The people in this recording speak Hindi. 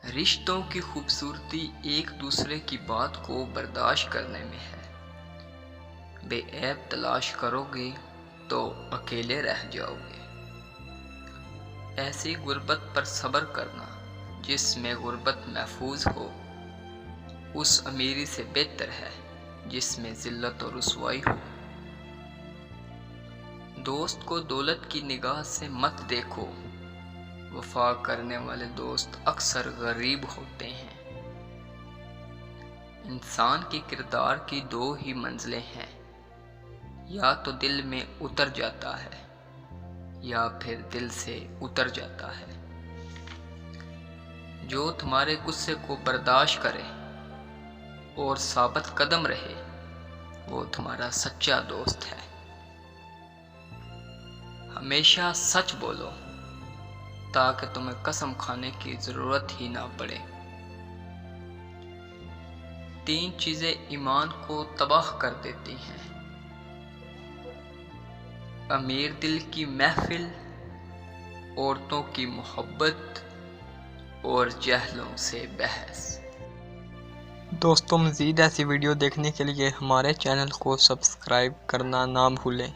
रिश्तों की खूबसूरती एक दूसरे की बात को बर्दाश्त करने में है। बेऐब तलाश करोगे तो अकेले रह जाओगे। ऐसी गुर्बत पर सब्र करना जिसमें गुर्बत महफूज हो, उस अमीरी से बेहतर है जिसमें जिल्लत और रुसवाई हो। दोस्त को दौलत की निगाह से मत देखो, वफा करने वाले दोस्त अक्सर गरीब होते हैं। इंसान के किरदार की दो ही मंजिलें हैं, या तो दिल में उतर जाता है या फिर दिल से उतर जाता है। जो तुम्हारे गुस्से को बर्दाश्त करे और साबित कदम रहे, वो तुम्हारा सच्चा दोस्त है। हमेशा सच बोलो ताकि तुम्हें कसम खाने की जरूरत ही ना पड़े। 3 चीजें ईमान को तबाह कर देती हैं: अमीर दिल की महफिल, औरतों की मोहब्बत और जहलों से बहस। दोस्तों, मज़ीद ऐसी वीडियो देखने के लिए हमारे चैनल को सब्सक्राइब करना ना भूलें।